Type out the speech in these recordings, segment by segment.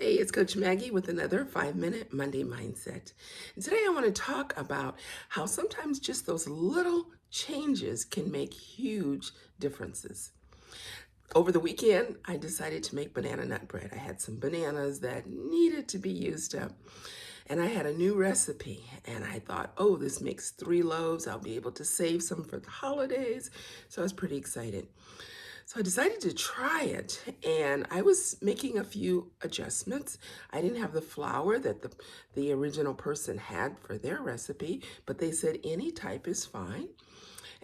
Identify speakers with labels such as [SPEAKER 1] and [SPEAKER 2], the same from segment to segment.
[SPEAKER 1] Hey, it's Coach Maggie with another 5 Minute Monday Mindset. And today I want to talk about how sometimes just those little changes can make huge differences. Over the weekend, I decided to make banana nut bread. I had some bananas that needed to be used up, and I had a new recipe. And I thought, oh, this makes 3 loaves. I'll be able to save some for the holidays. So I was pretty excited. So I decided to try it, and I was making a few adjustments. I didn't have the flour that the original person had for their recipe, but they said any type is fine.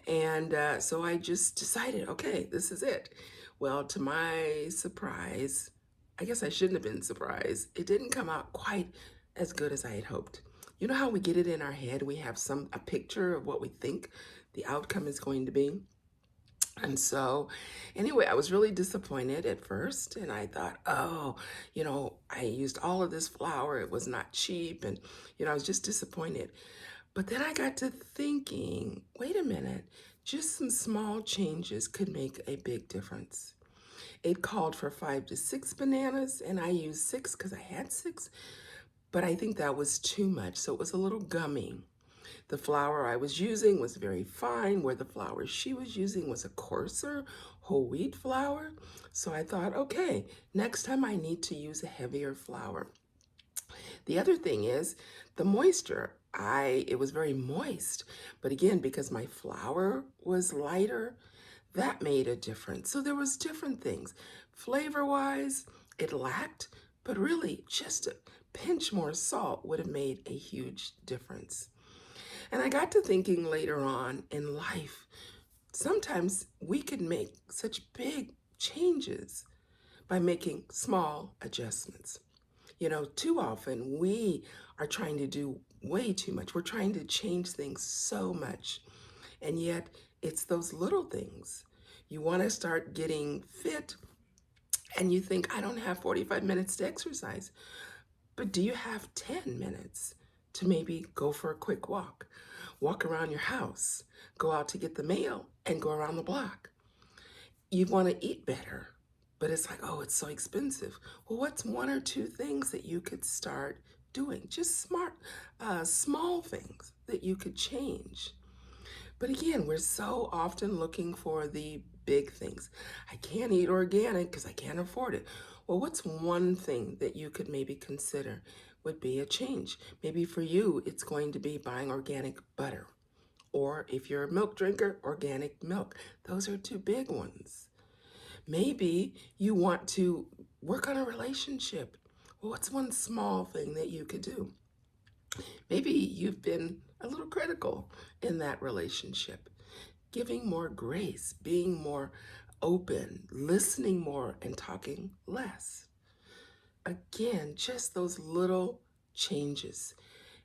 [SPEAKER 1] And so I just decided, okay, this is it. Well, to my surprise, I guess I shouldn't have been surprised. It didn't come out quite as good as I had hoped. You know how we get it in our head? We have a picture of what we think the outcome is going to be. And so, anyway, I was really disappointed at first, and I thought, oh, I used all of this flour. It was not cheap, and, I was just disappointed. But then I got to thinking, wait a minute, just some small changes could make a big difference. It called for 5 to 6 bananas, and I used 6 because I had 6, but I think that was too much, so it was a little gummy. The flour I was using was very fine, where the flour she was using was a coarser whole wheat flour. So I thought, okay, next time I need to use a heavier flour. The other thing is the moisture. It was very moist, but again, because my flour was lighter, that made a difference. So there was different things. Flavor-wise, it lacked, but really just a pinch more salt would have made a huge difference. And I got to thinking later on in life, sometimes we can make such big changes by making small adjustments. Too often we are trying to do way too much. We're trying to change things so much. And yet it's those little things. You want to start getting fit and you think, I don't have 45 minutes to exercise. But do you have 10 minutes to maybe go for a quick walk? Walk around your house, go out to get the mail, and go around the block. You want to eat better, but it's like, oh, it's so expensive. Well, what's 1 or 2 things that you could start doing? Just small things that you could change. But again, we're so often looking for the big things. I can't eat organic because I can't afford it. Well, what's one thing that you could maybe consider would be a change? Maybe for you, it's going to be buying organic butter. Or if you're a milk drinker, organic milk. Those are 2 big ones. Maybe you want to work on a relationship. Well, what's one small thing that you could do? Maybe you've been a little critical in that relationship. Giving more grace, being more open, listening more, and talking less. Again, just those little changes.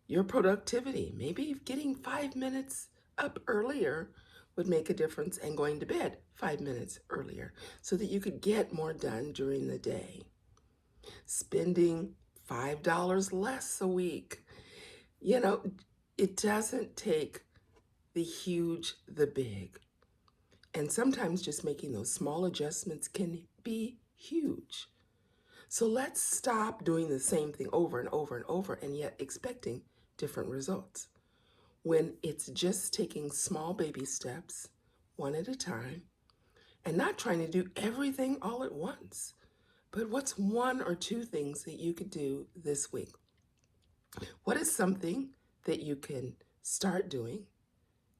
[SPEAKER 1] Your productivity, maybe getting 5 minutes up earlier would make a difference, and going to bed 5 minutes earlier so that you could get more done during the day. Spending $5 less a week. You know, it doesn't take the huge, the big. And sometimes just making those small adjustments can be huge. So let's stop doing the same thing over and over and over and yet expecting different results. When it's just taking small baby steps, one at a time, and not trying to do everything all at once. But what's 1 or 2 things that you could do this week? What is something that you can start doing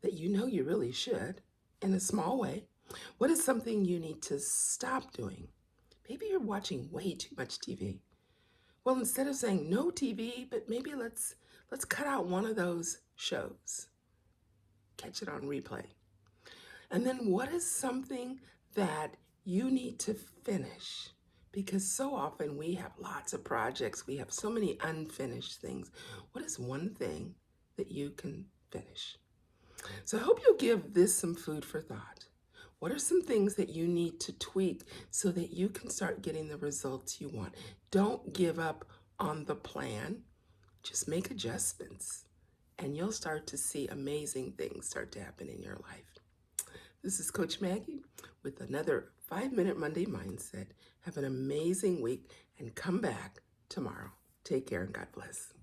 [SPEAKER 1] that you know you really should in a small way? What is something you need to stop doing? Maybe you're watching way too much TV. Well, instead of saying no TV, but maybe let's cut out one of those shows. Catch it on replay. And then what is something that you need to finish? Because so often we have lots of projects, we have so many unfinished things. What is one thing that you can finish? So I hope you'll give this some food for thought. What are some things that you need to tweak so that you can start getting the results you want? Don't give up on the plan. Just make adjustments, and you'll start to see amazing things start to happen in your life. This is Coach Maggie with another 5 Minute Monday Mindset. Have an amazing week and come back tomorrow. Take care and God bless.